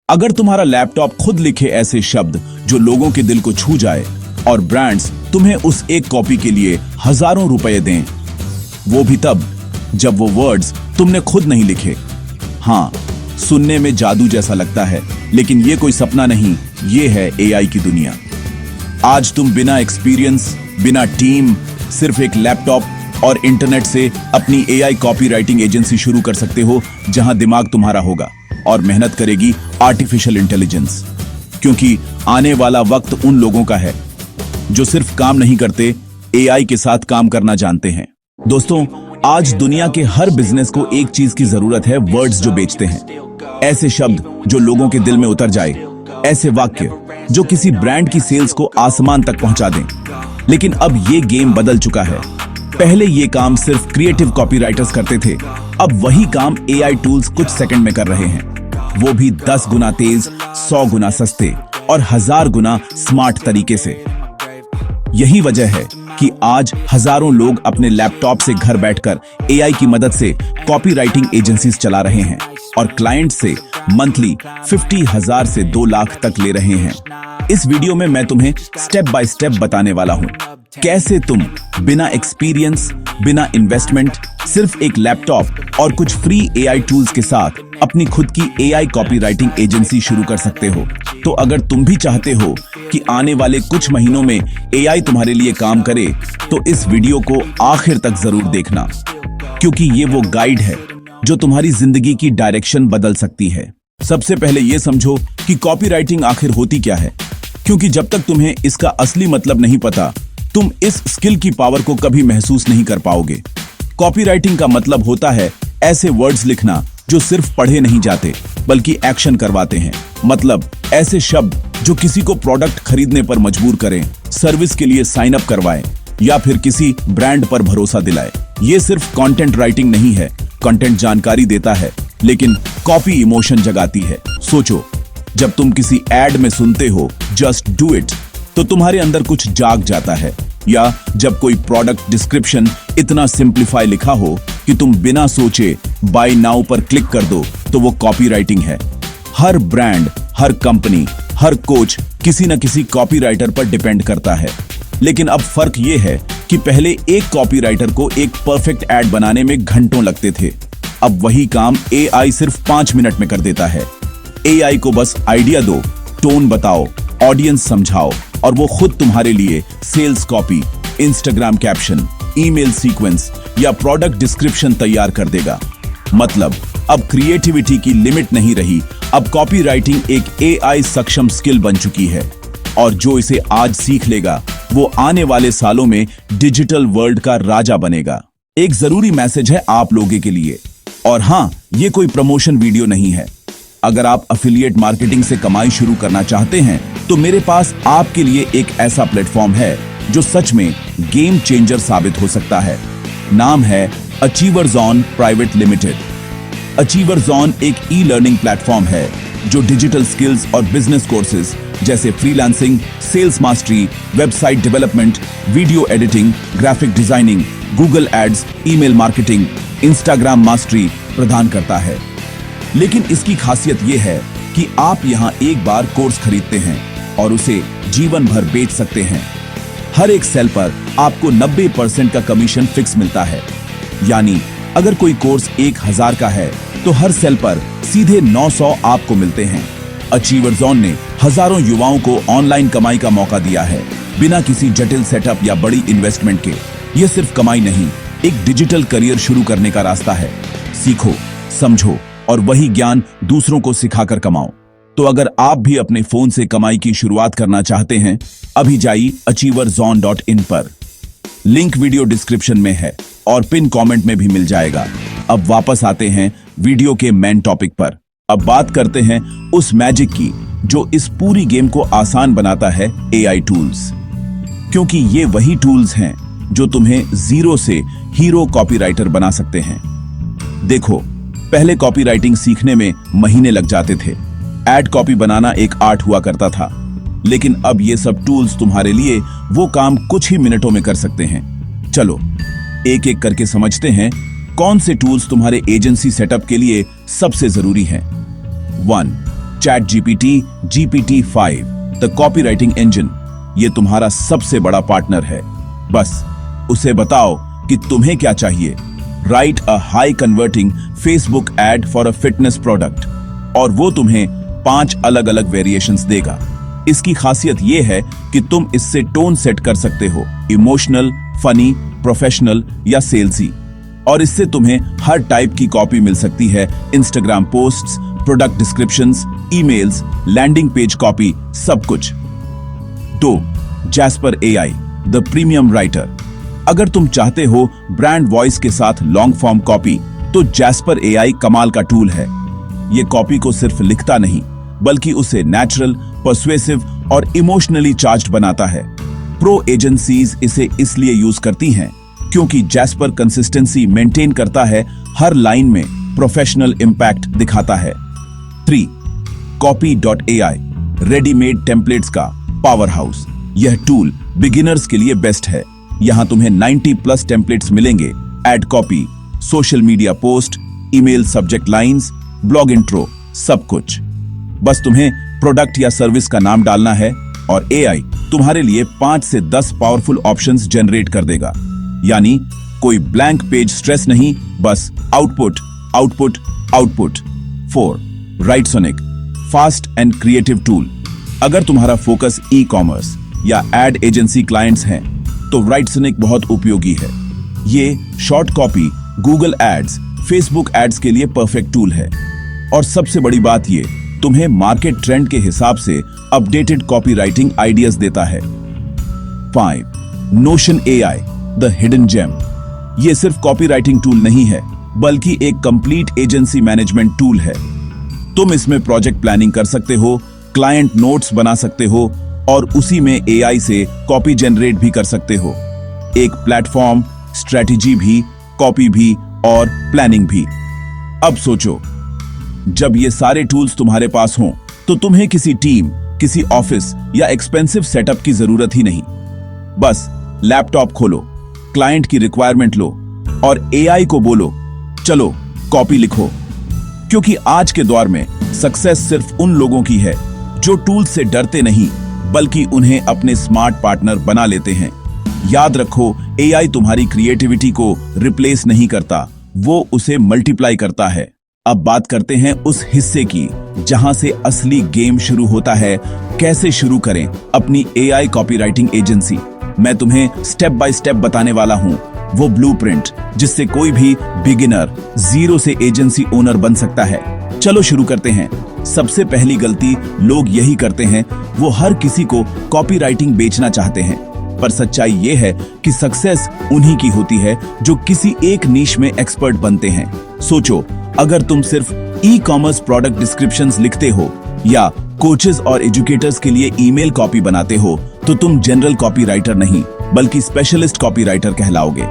अगर तुम्हारा लैपटॉप खुद लिखे ऐसे शब्द जो लोगों के दिल को छू जाए और ब्रांड्स तुम्हें उस एक कॉपी के लिए हजारों रुपए दें, वो भी तब जब वो वर्ड्स तुमने खुद नहीं लिखे। हाँ, सुनने में जादू जैसा लगता है, लेकिन ये कोई सपना नहीं, ये है एआई की दुनिया। आज तुम बिना एक्सपीरियंस, बिना टीम, सिर्फ एक लैपटॉप और इंटरनेट से अपनी एआई कॉपीराइटिंग एजेंसी शुरू कर सकते हो, जहां दिमाग तुम्हारा होगा और मेहनत करेगी आर्टिफिशियल इंटेलिजेंस। क्योंकि आने वाला वक्त उन लोगों का है जो सिर्फ काम नहीं करते, एआई के साथ काम करना जानते हैं। दोस्तों, आज दुनिया के हर बिजनेस को एक चीज की जरूरत है, वर्ड्स जो बेचते हैं। ऐसे शब्द जो लोगों के दिल में उतर जाए, ऐसे वाक्य जो किसी ब्रांड की सेल्स को आसमान तक पहुंचा दें। लेकिन अब ये गेम बदल चुका है। पहले ये काम सिर्फ क्रिएटिव कॉपीराइटर्स करते थे, अब वही काम एआई टूल्स कुछ सेकंड में कर रहे हैं, वो भी 10 गुना तेज, 100 गुना सस्ते और 1000 गुना स्मार्ट तरीके से। यही वजह है कि आज हजारों लोग अपने लैपटॉप से घर बैठकर एआई की मदद से कॉपीराइटिंग एजेंसीज चला रहे हैं और क्लाइंट से मंथली 50,000 से 2 लाख तक ले रहे हैं। इस वीडियो में मैं तुम्हें स्टेप बाय स्टेप बताने वाला हूं कैसे तुम बिना एक्सपीरियंस, बिना इन्वेस्टमेंट, सिर्फ एक लैपटॉप और कुछ फ्री एआई टूल्स के साथ अपनी खुद की एआई कॉपीराइटिंग एजेंसी शुरू कर सकते हो। तो अगर तुम भी चाहते हो कि आने वाले कुछ महीनों में एआई तुम्हारे लिए काम करे, तो इस वीडियो को आखिर तक जरूर देखना, क्योंकि ये वो गाइड है जो तुम्हारी जिंदगी की डायरेक्शन बदल सकती है। सबसे पहले ये समझो कि कॉपीराइटिंग आखिर होती क्या है, क्योंकि जब तक तुम्हें इसका असली मतलब नहीं पता, तुम इस स्किल की पावर को कभी महसूस नहीं कर पाओगे। कॉपीराइटिंग का मतलब होता है ऐसे वर्ड्स लिखना जो सिर्फ पढ़े नहीं जाते, बल्कि एक्शन करवाते हैं। मतलब ऐसे शब्द जो किसी को प्रोडक्ट खरीदने पर मजबूर करें, सर्विस के लिए साइन अप करवाएं या फिर किसी ब्रांड पर भरोसा दिलाए। ये सिर्फ कंटेंट राइटिंग नहीं है, कंटेंट जानकारी देता है, लेकिन कॉपी इमोशन जगाती है। सोचो, जब तुम किसी एड में सुनते हो जस्ट डू इट, तो तुम्हारे अंदर कुछ जाग जाता है। या जब कोई प्रोडक्ट डिस्क्रिप्शन इतना सिंप्लीफाई लिखा हो कि तुम बिना सोचे बाय नाउ पर क्लिक कर दो, तो वो कॉपीराइटिंग है। हर ब्रांड, हर कंपनी, हर कोच किसी न किसी कॉपीराइटर पर डिपेंड करता है। लेकिन अब फर्क ये है कि पहले एक कॉपीराइटर को एक परफेक्ट एड बनाने में घंटों लगते थे, अब वही काम एआई सिर्फ 5 मिनट में कर देता है। एआई को बस आइडिया दो, टोन बताओ, ऑडियंस समझाओ और वो खुद तुम्हारे लिए sales copy, Instagram caption, email sequence या प्रोडक्ट डिस्क्रिप्शन तैयार कर देगा। मतलब अब क्रिएटिविटी की लिमिट नहीं रही, अब कॉपीराइटिंग एक एआई सक्षम स्किल बन चुकी है और जो इसे आज सीख लेगा, वो आने वाले सालों में डिजिटल वर्ल्ड का राजा बनेगा। एक जरूरी मैसेज है आप लोगों के लिए, और हाँ, ये कोई प्रमोशन वीडियो नहीं है। अगर आप एफिलिएट मार्केटिंग से कमाई शुरू करना चाहते हैं, तो मेरे पास आपके लिए एक ऐसा प्लेटफॉर्म है जो सच में गेम चेंजर साबित हो सकता है। नाम है अचीवर्स-ऑन प्राइवेट लिमिटेड। अचीवर्स-ऑन एक ई लर्निंग प्लेटफॉर्म है जो डिजिटल स्किल्स और बिजनेस कोर्सेज जैसे freelancing, sales mastery, website development, video editing, graphic designing, Google ads, email marketing, Instagram mastery प्रदान करता है। लेकिन इसकी खासियत यह है कि आप यहां एक बार कोर्स खरीदते हैं और उसे जीवन भर बेच सकते हैं। हर एक सेल पर आपको 90% का कमीशन फिक्स मिलता है। यानी अगर कोई कोर्स 1000 का है, तो हर सेल पर सीधे 900 आपको मिलते हैं। अचीवर्स-ऑन ने हजारों युवाओं को ऑनलाइन कमाई का मौका दिया है, बिना किसी जटिल सेटअप या बड़ी इन्वेस्टमेंट के। यह सिर्फ कमाई नहीं, एक डिजिटल करियर शुरू करने का रास्ता है। सीखो, समझो और वही ज्ञान दूसरों को सिखाकर कमाओ। तो अगर आप भी अपने फोन से कमाई की शुरुआत करना चाहते हैं, अभी जाइए achieverzone.in पर। लिंक वीडियो डिस्क्रिप्शन में है और पिन कमेंट में भी मिल जाएगा। अब वापस आते हैं वीडियो के मेन टॉपिक पर। अब बात करते हैं उस मैजिक की जो इस पूरी गेम को आसान बनाता है, एआई टूल्स। क्योंकि ये वही टूल्स हैं जो तुम्हें जीरो से हीरो कॉपीराइटर बना सकते हैं। देखो, पहले कॉपीराइटिंग सीखने में महीने लग जाते थे। एड कॉपी बनाना एक आर्ट हुआ करता था, लेकिन अब ये सब टूल्स तुम्हारे लिए वो काम कुछ ही मिनटों में कर सकते हैं। चलो एक एक करके समझते हैं कौन से टूल्स तुम्हारे एजेंसी सेटअप के लिए सबसे जरूरी हैं। 1. Chat GPT, GPT-5, the copy writing engine, ये तुम्हारा सबसे बड़ा पार्टनर है। बस उसे बताओ कि तुम्हें क्या चाहिए। Right a high converting Facebook ad for a fitness product और वो तुम्हें 5 अलग अलग वेरिएशंस देगा। इसकी खासियत ये है कि तुम इससे टोन सेट कर सकते हो, इमोशनल, फनी, प्रोफेशनल या सेल्सी, और इससे तुम्हें हर टाइप की कॉपी मिल सकती है। Instagram posts, product descriptions, emails, landing page copy, सब कुछ। 2. Jasper AI, the premium writer. अगर तुम चाहते हो ब्रांड वॉइस के साथ लॉन्ग फॉर्म कॉपी, तो जैस्पर AI कमाल का टूल है। ये कॉपी को सिर्फ लिखता नहीं, बल्कि उसे नेचुरल, पर्सुएसिव और इमोशनली चार्ज्ड बनाता है। प्रो एजेंसीज इसे इसलिए यूज करती हैं क्योंकि जैस्पर कंसिस्टेंसी मेंटेन करता है, हर लाइन में प्रोफेशनल इंपैक्ट दिखाता है। 3. Copy.ai, रेडीमेड टेम्पलेट्स का पावर हाउस। यह टूल बिगिनर्स के लिए बेस्ट है। यहां तुम्हें 90+ टेम्पलेट्स मिलेंगे। Ad copy, social media post, email subject lines, blog intro, सब कुछ। बस तुम्हें प्रोडक्ट या सर्विस का नाम डालना है और AI तुम्हारे लिए 5 से 10 पावरफुल ऑप्शंस जनरेट कर देगा। यानी कोई ब्लैंक पेज स्ट्रेस नहीं, बस output output output. 4. Writesonic, fast and creative tool. अगर तुम्हारा फोकस ई-कॉमर्स या एड एजेंसी क्लाइंट्स हैं, तो राइटसोनिक बहुत उपयोगी है। ये short copy, Google ads, Facebook ads के लिए परफेक्ट टूल है। और सबसे बड़ी बात ये, तुम्हें मार्केट ट्रेंड के हिसाब से अपडेटेड कॉपी राइटिंग आइडियाज देता है। 5. Notion AI, the hidden gem. ये सिर्फ कॉपी राइटिंग टूल नहीं है, बल्कि एक कंप्लीट एजेंसी मैनेजमेंट टूल है। तुम इसमें प्रोजेक्ट प्लानिंग कर सकते हो, क्लाइंट नोट्स बना सकते हो और उसी में AI से कॉपी जनरेट भी कर सकते हो। एक प्लेटफॉर्म, स्ट्रेटेजी भी, कॉपी भी और प्लानिंग भी। अब सोचो, जब ये सारे टूल्स तुम्हारे पास हों, तो तुम्हें किसी टीम, किसी ऑफिस या एक्सपेंसिव सेटअप की जरूरत ही नहीं। बस लैपटॉप खोलो, क्लाइंट की रिक्वायरमेंट लो और AI को बोलो, चलो कॉपी लिखो। क्योंकि आज के दौर में सक्सेस सिर्फ उन लोगों की है जो टूल से डरते नहीं, बल्कि उन्हें अपने स्मार्ट पार्टनर बना लेते हैं। याद रखो, AI तुम्हारी क्रिएटिविटी को रिप्लेस नहीं करता, वो उसे मल्टीप्लाई करता है। अब बात करते हैं उस हिस्से की जहां से असली गेम शुरू होता है। कैसे शुरू करें अपनी AI कॉपीराइटिंग एजेंसी। मैं तुम्हें स्टेप बाय स्टेप बताने वाला हूं, वो ब्लूप्रिंट जिससे कोई भी बिगिनर जीरो से एजेंसी ओनर बन सकता है। चलो शुरू करते हैं। सबसे पहली गलती लोग यही करते हैं, वो हर किसी को कॉपीराइटिंग बेचना चाहते हैं। पर सच्चाई ये है कि सक्सेस उन्हीं की होती है जो किसी एक नीश में एक्सपर्ट बनते हैं। सोचो, अगर तुम सिर्फ ई-कॉमर्स प्रोडक्ट डिस्क्रिप्शंस लिखते हो या कोचेस और एजुकेटर्स के लिए ईमेल कॉपी बनाते हो, तो तुम जनरल कॉपीराइटर नहीं, बल्कि स्पेशलिस्ट कॉपीराइटर कहलाओगे।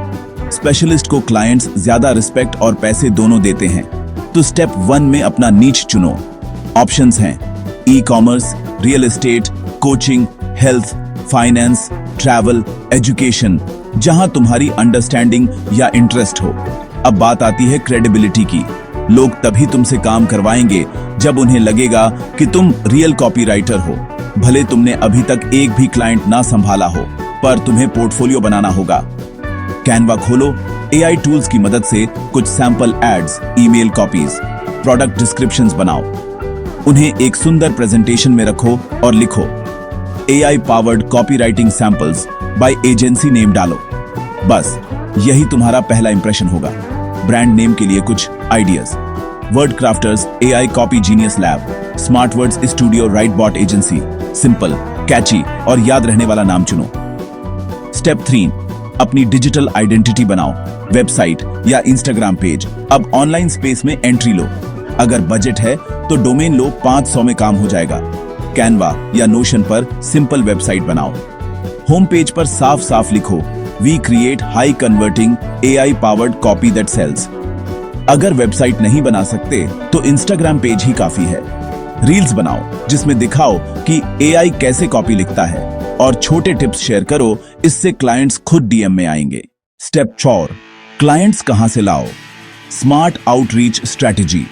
स्पेशलिस्ट को क्लाइंट्स ज्यादा रिस्पेक्ट और पैसे दोनों देते हैं। तो स्टेप 1 में अपना नीच चुनो। ऑप्शंस हैं e-commerce, real estate, coaching, health, finance, travel, education, जहां तुम्हारी अंडरस्टैंडिंग या इंटरेस्ट हो। अब बात आती है क्रेडिबिलिटी की। लोग तभी तुमसे काम करवाएंगे जब उन्हें लगेगा कि तुम रियल कॉपीराइटर हो। भले तुमने अभी तक एक भी क्लाइंट ना संभाला हो, पर तुम्हें पोर्टफोलियो बनाना होगा। कैनवा खोलो, AI टूल्स की मदद से कुछ sample ads, email copies, product descriptions बनाओ। उन्हें एक सुंदर प्रेजेंटेशन में रखो और लिखो AI powered copywriting samples by agency name डालो। बस यही तुम्हारा पहला इंप्रेशन होगा। ब्रांड नेम के लिए कुछ ideas. Word crafters AI copy genius lab, smart words studio, Writebot agency. Simple, catchy और याद रहने वाला नाम चुनो। स्टेप 3, अपनी डिजिटल आइडेंटिटी बनाओ। वेबसाइट या इंस्टाग्राम पेज। अब ऑनलाइन स्पेस में एंट्री लो। अगर बजट है तो डोमेन लो, 500 में काम हो जाएगा। कैनवा या नोशन पर सिंपल वेबसाइट बनाओ। होम पेज पर साफ साफ लिखो, we create high converting AI powered copy that sells. अगर वेबसाइट नहीं बना सकते तो इंस्टाग्राम पेज ही काफी है। रील्स बनाओ जिसमें दिखाओ कि AI कैसे कॉपी लिखता है और छोटे टिप्स शेयर करो, इससे क्लाइंट्स खुद DM में आएंगे। स्टेप 4, क्लाइंट्स कहां से लाओ। Smart outreach strategy.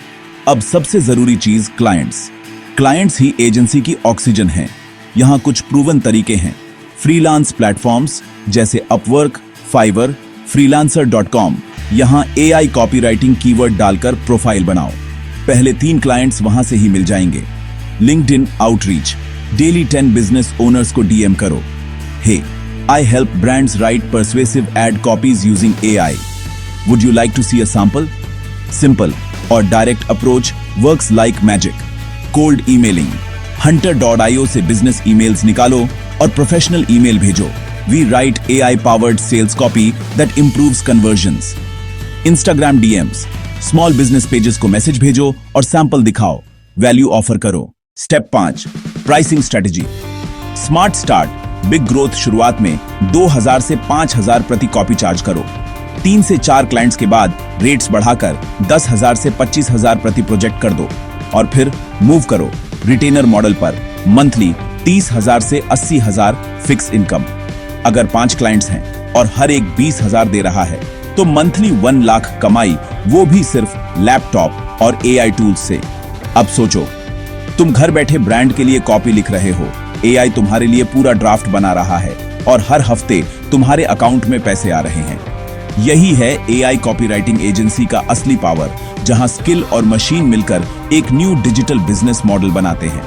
अब सबसे जरूरी चीज क्लाइंट्स। क्लाइंट्स ही एजेंसी की ऑक्सीजन हैं। यहाँ कुछ प्रूवन तरीके हैं। फ्रीलांस प्लेटफॉर्म्स जैसे अपवर्क, फाइवर, freelancer.com। यहाँ AI कॉपीराइटिंग कीवर्ड डालकर प्रोफाइल बनाओ, पहले 3 क्लाइंट्स वहां से ही मिल जाएंगे। LinkedIn outreach, daily 10 business owners को डीएम करो, hey I help brands write persuasive ad copies using AI, would you like to see a sample? Simple और direct approach works like magic. Cold emailing, hunter.io से business emails निकालो और professional email भेजो। We write AI powered sales copy that improves conversions. Instagram DMs, small business pages को message भेजो और sample दिखाओ, value offer करो। Step 5, pricing strategy. Smart start, big growth. शुरुआत में 2000 से 5000 प्रति कॉपी चार्ज करो। 3 से 4 क्लाइंट्स के बाद रेट्स बढ़ाकर 10,000 से 25,000 प्रति प्रोजेक्ट कर दो और फिर मूव करो रिटेनर मॉडल पर। मंथली 30,000 से 80,000 फिक्स इनकम। अगर 5 क्लाइंट्स हैं और हर एक 20,000 दे रहा है तो मंथली 1 लाख कमाई, वो भी सिर्फ लैपटॉप और AI टूल्स से। अब सोचो, तुम घर बैठे ब्रांड के लिए कॉपी लिख रहे हो, AI तुम्हारे लिए पूरा ड्राफ्ट बना रहा है और हर हफ्ते तुम्हारे अकाउंट में पैसे आ रहे हैं। यही है AI कॉपीराइटिंग एजेंसी का असली पावर, जहां स्किल और मशीन मिलकर एक न्यू डिजिटल बिजनेस मॉडल बनाते हैं।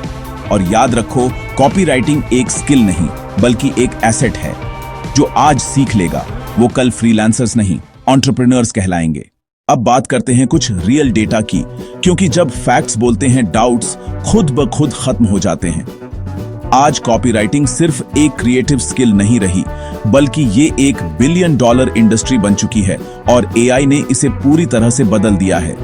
और याद रखो, कॉपीराइटिंग एक स्किल नहीं बल्कि एक एसेट है। जो आज सीख लेगा वो कल फ्रीलांसर्स नहीं, एंटरप्रेन्योर्स कहलाएंगे। अब बात करते हैं कुछ रियल डेटा की, क्योंकि जब फैक्ट्स बोलते हैं डाउट्स खुद ब खुद खत्म हो जाते हैं। आज कॉपीराइटिंग सिर्फ एक क्रिएटिव स्किल नहीं रही, बल्कि ये एक $1 बिलियन इंडस्ट्री बन चुकी है और AI ने इसे पूरी तरह से बदल दिया है।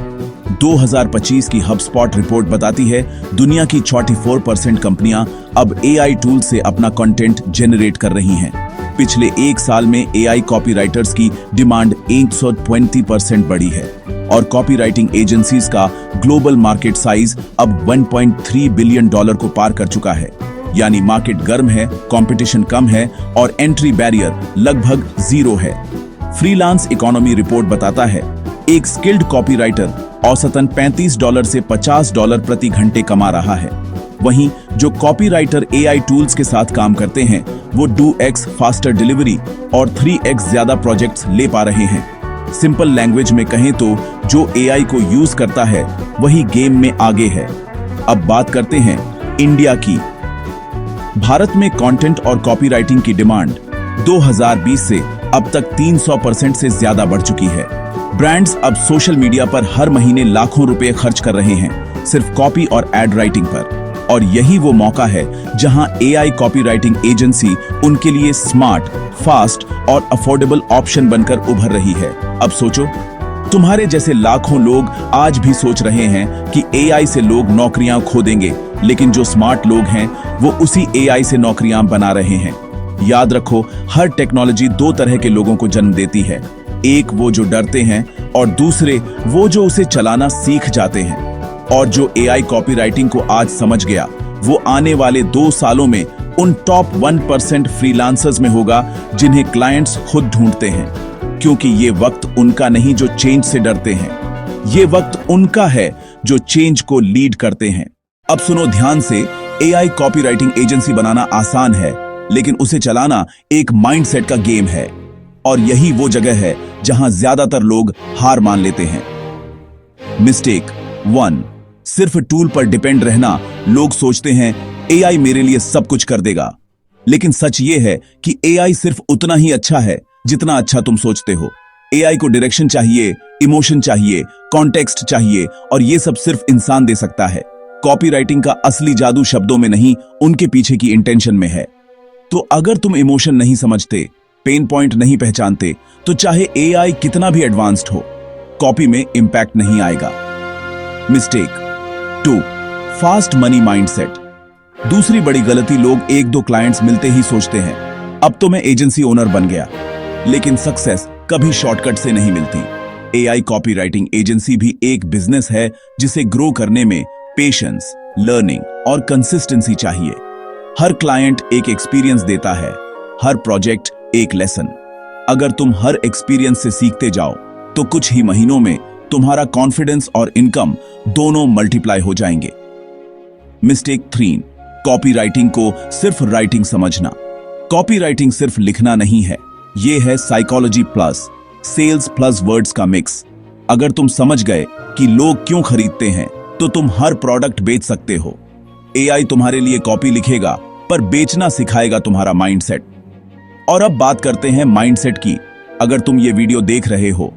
2025 की HubSpot रिपोर्ट बताती है दुनिया की 44% कंपनियां अब AI टूल से अपना कंटेंट जनरेट कर रही हैं। पिछले 1 साल में AI कॉपीराइटर्स की डिमांड 120% बढ़ी है और कॉपीराइटिंग एजेंसीज का ग्लोबल मार्केट साइज अब $1.3 बिलियन को पार कर चुका है। यानी मार्केट गर्म है, कंपटीशन कम है और एंट्री बैरियर लगभग 0 है। फ्रीलांस इकोनॉमी रिपोर्ट बताता है एक स्किल्ड कॉपीराइटर औसतन $35 से $50 प्रति घंटे कमा रहा है। वहीं जो कॉपीराइटर AI टूल्स के साथ काम करते हैं वो 2x फास्टर डिलीवरी और 3x ज्यादा प्रोजेक्ट्स ले पा रहे हैं। सिंपल लैंग्वेज में कहें तो जो AI को यूज करता है वही गेम में आगे है। अब बात करते हैं इंडिया की। भारत में कंटेंट और कॉपीराइटिंग की डिमांड 2020 से अब तक 300% से ज्यादा बढ़ चुकी है। ब्रांड्स अब सोशल मीडिया पर हर महीने लाखों रुपए खर्च कर रहे हैं सिर्फ कॉपी और एड राइटिंग पर। और यही वो मौका है जहां AI कॉपीराइटिंग एजेंसी उनके लिए स्मार्ट, फास्ट और अफोर्डेबल ऑप्शन बनकर उभर रही है। अब सोचो, तुम्हारे जैसे लाखों लोग आज भी सोच रहे हैं कि AI से लोग नौकरियां खो देंगे, लेकिन जो स्मार्ट लोग हैं वो उसी AI से नौकरियां बना रहे हैं। याद रखो, हर टेक्नोलॉजी 2 तरह के लोगों को जन्म देती है, एक वो जो डरते हैं और दूसरे वो जो उसे चलाना सीख जाते हैं। और जो AI कॉपीराइटिंग को आज समझ गया वो आने वाले 2 सालों में उन टॉप 1% फ्रीलांसर्स में होगा जिन्हें क्लाइंट्स खुद ढूंढते हैं, क्योंकि ये वक्त उनका नहीं जो चेंज से डरते हैं, ये वक्त उनका है जो चेंज को लीड करते हैं। अब सुनो ध्यान से, AI कॉपीराइटिंग एजेंसी बनाना आसान है, लेकिन उसे चलाना एक माइंडसेट का गेम है। और यही वो जगह है जहां ज्यादातर लोग हार मान लेते हैं। मिस्टेक 1, सिर्फ टूल पर डिपेंड रहना। लोग सोचते हैं AI मेरे लिए सब कुछ कर देगा, लेकिन सच ये है कि AI सिर्फ उतना ही अच्छा है जितना अच्छा तुम सोचते हो। AI को डायरेक्शन चाहिए, इमोशन चाहिए, कॉन्टेक्स्ट चाहिए, और ये सब सिर्फ इंसान दे सकता है। कॉपीराइटिंग का असली जादू शब्दों में नहीं, उनके पीछे की इंटेंशन में है। तो अगर तुम इमोशन नहीं समझते, पेन पॉइंट नहीं पहचानते, तो चाहे AI कितना भी एडवांस्ड हो, कॉपी में इंपैक्ट नहीं आएगा। Mistake 2, fast money mindset. दूसरी बड़ी गलती, लोग 1-2 क्लाइंट्स मिलते ही सोचते हैं अब तो मैं एजेंसी ओनर बन गया। लेकिन सक्सेस कभी शॉर्टकट से नहीं मिलती। AI कॉपीराइटिंग एजेंसी भी एक बिजनेस है जिसे ग्रो करने में पेशेंस, लर्निंग और कंसिस्टेंसी चाहिए। हर क्लाइंट एक एक्सपीरियंस देता है, हर प्रोजेक्ट एक लेसन। अगर तुम हर एक्सपीरियंस से सीखते जाओ तो कुछ ही महीनों में तुम्हारा कॉन्फिडेंस और इनकम दोनों मल्टीप्लाई हो जाएंगे। मिस्टेक 3, कॉपी राइटिंग को सिर्फ राइटिंग समझना। कॉपी राइटिंग सिर्फ लिखना नहीं है, ये है psychology plus sales plus words का मिक्स। अगर तुम समझ गए कि लोग क्यों खरीदते हैं तो तुम हर प्रोडक्ट बेच सकते हो। एआई तुम्हारे लिए कॉपी लिखेगा पर बेचना सिखाएगा तुम्हारा माइंडसेट। और अब बात करते हैं माइंडसेट की। अगर तुम ये वीडियो देख रहे हो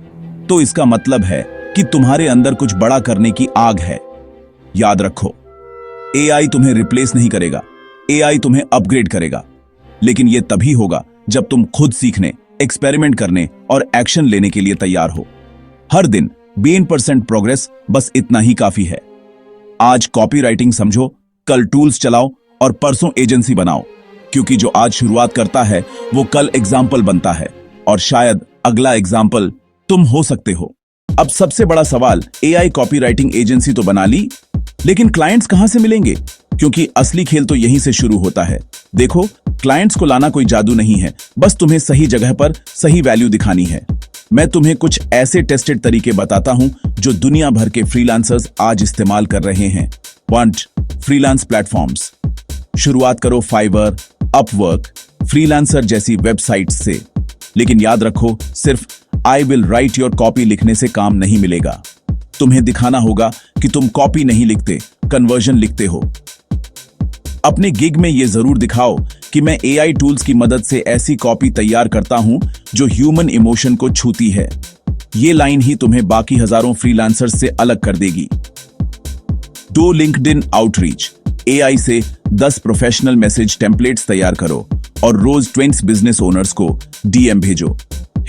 तो इसका मतलब है कि तुम्हारे अंदर कुछ बड़ा करने की आग है। याद रखो, एआई तुम्हें रिप्लेस नहीं करेगा, एआई तुम्हें अपग्रेड करेगा। लेकिन यह तभी होगा जब तुम खुद सीखने, एक्सपेरिमेंट करने और एक्शन लेने के लिए तैयार हो। हर दिन 20% प्रोग्रेस, बस इतना ही काफी है। आज कॉपी राइटिंग समझो, कल टूल्स चलाओ और परसों एजेंसी बनाओ, क्योंकि जो आज शुरुआत करता है वो कल एग्जाम्पल बनता है, और शायद अगला एग्जाम्पल तुम हो सकते हो। अब सबसे बड़ा सवाल, एआई कॉपी राइटिंग एजेंसी तो बना ली, लेकिन क्लाइंट्स कहां से मिलेंगे? क्योंकि असली खेल तो यहीं से शुरू होता है। देखो, क्लाइंट्स को लाना कोई जादू नहीं है, बस तुम्हें सही जगह पर सही वैल्यू दिखानी है। मैं तुम्हें कुछ ऐसे टेस्टेड तरीके बताता हूं जो दुनिया भर के फ्रीलांसर्स आज इस्तेमाल कर रहे हैं। 1. Freelance platforms. शुरुआत करो फाइवर, अपवर्क, फ्रीलांसर जैसी वेबसाइट्स से। लेकिन याद रखो, सिर्फ I will write your copy लिखने से काम नहीं मिलेगा। तुम्हें दिखाना होगा कि तुम कॉपी नहीं लिखते, कन्वर्जन लिखते हो। अपने गिग में यह जरूर दिखाओ कि मैं एआई टूल्स की मदद से ऐसी कॉपी तैयार करता हूं जो ह्यूमन इमोशन को छूती है। ये लाइन ही तुम्हें बाकी हजारों फ्रीलांसर्स से अलग कर देगी। 2. LinkedIn outreach. एआई से 10 प्रोफेशनल मैसेज टेम्पलेट्स तैयार करो और रोज 20 बिजनेस ओनर्स को डीएम भेजो।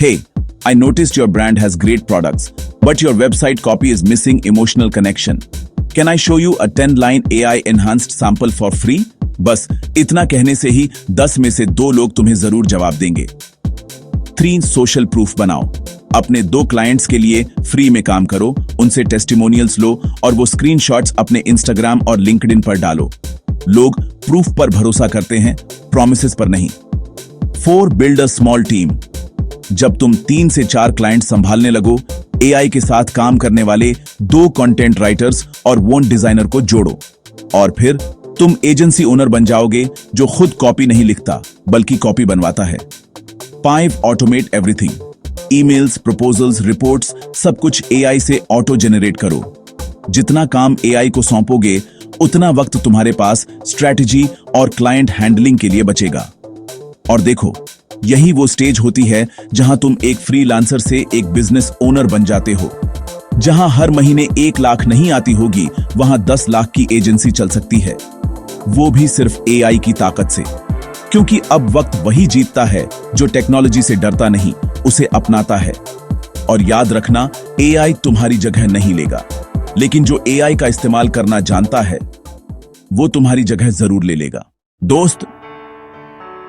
हे, I noticed your brand has great products, but your website copy is missing emotional connection. Can I show you a 10-line AI enhanced sample for free? बस इतना कहने से ही 10 में से 2 लोग तुम्हें जरूर जवाब देंगे। 3. सोशल प्रूफ बनाओ। अपने 2 क्लाइंट्स के लिए फ्री में काम करो, उनसे टेस्टिमोनियल्स लो और वो स्क्रीनशॉट्स अपने इंस्टाग्राम और लिंक्डइन पर डालो। लोग प्रूफ पर भरोसा करते हैं, प्रॉमिसेस पर नहीं। 4. Build a small team. जब तुम 3 से 4 क्लाइंट संभालने लगो, एआई के साथ काम करने वाले 2 कंटेंट राइटर्स और वन डिजाइनर को जोड़ो, और फिर तुम एजेंसी ओनर बन जाओगे जो खुद कॉपी नहीं लिखता बल्कि कॉपी बनवाता है। 5. Automate everything. Emails, proposals, reports, सब कुछ एआई से ऑटो जनरेट करो। जितना काम एआई को सौंपोगे उतना वक्त तुम्हारे पास स्ट्रैटेजी और क्लाइंट हैंडलिंग के लिए बचेगा। और देखो, यही वो स्टेज होती है जहां तुम एक फ्रीलांसर से एक बिजनेस ओनर बन जाते हो। जहां हर महीने 1 लाख नहीं आती होगी, वहां 10 लाख की एजेंसी चल सकती है, वो भी सिर्फ एआई की ताकत से। क्योंकि अब वक्त वही जीतता है जो टेक्नोलॉजी से डरता नहीं, उसे अपनाता है। और याद रखना, एआई तुम्हारी जगह नहीं लेगा, लेकिन जो एआई का इस्तेमाल करना जानता है वो तुम्हारी जगह जरूर ले लेगा। दोस्त,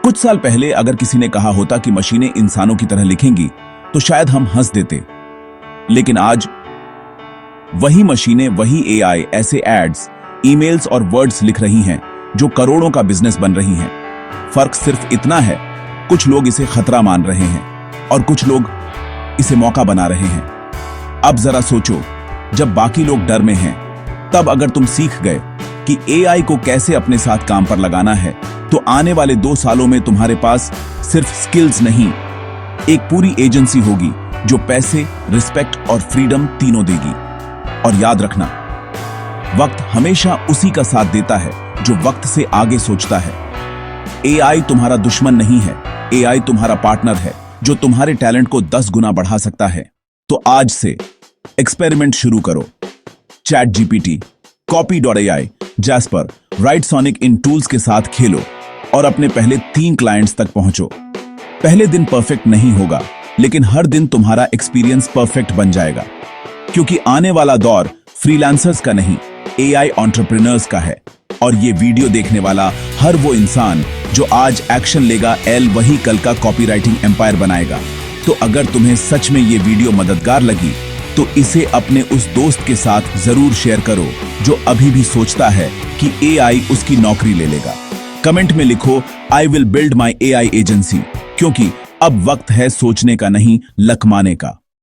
कुछ साल पहले अगर किसी ने कहा होता कि मशीनें इंसानों की तरह लिखेंगी तो शायद हम हंस देते। लेकिन आज वही मशीनें, वही एआई ऐसे एड्स, ईमेल्स और वर्ड्स लिख रही हैं जो करोड़ों का बिजनेस बन रही हैं। फर्क सिर्फ इतना है, कुछ लोग इसे खतरा मान रहे हैं और कुछ लोग इसे मौका बना रहे हैं। अब जरा सोचो, जब बाकी लोग डर में हैं, तब अगर तुम सीख गए कि एआई को कैसे अपने साथ काम पर लगाना है, तो आने वाले 2 सालों में तुम्हारे पास सिर्फ स्किल्स नहीं, एक पूरी एजेंसी होगी जो पैसे, रिस्पेक्ट और फ्रीडम तीनों देगी। और याद रखना, वक्त हमेशा उसी का साथ देता है जो वक्त से आगे सोचता है। एआई तुम्हारा दुश्मन नहीं है, एआई तुम्हारा पार्टनर है जो तुम्हारे टैलेंट को 10 गुना बढ़ा सकता है। तो आज से एक्सपेरिमेंट शुरू करो। चैट जीपीटी, कॉपी.ai, जैस्पर, राइटसोनिक इन टूल्स के साथ खेलो और अपने पहले 3 क्लाइंट्स तक पहुंचो। पहले दिन परफेक्ट नहीं होगा, लेकिन हर दिन तुम्हारा एक्सपीरियंस परफेक्ट बन जाएगा। क्योंकि आने वाला दौर फ्रीलांसर्स का नहीं, एआई एंटरप्रेन्योर्स का है। और ये वीडियो देखने वाला हर वो इंसान जो आज एक्शन लेगा, वही कल का कॉपीराइटिंग एम्पायर बनाएगा। तो अगर तुम्हें सच में ये वीडियो मददगार लगी तो इसे अपने उस दोस्त के साथ जरूर शेयर करो जो अभी भी सोचता है कि एआई उसकी नौकरी ले लेगा। कमेंट में लिखो, I will build my AI agency, क्योंकि अब वक्त है सोचने का नहीं, लकमाने का।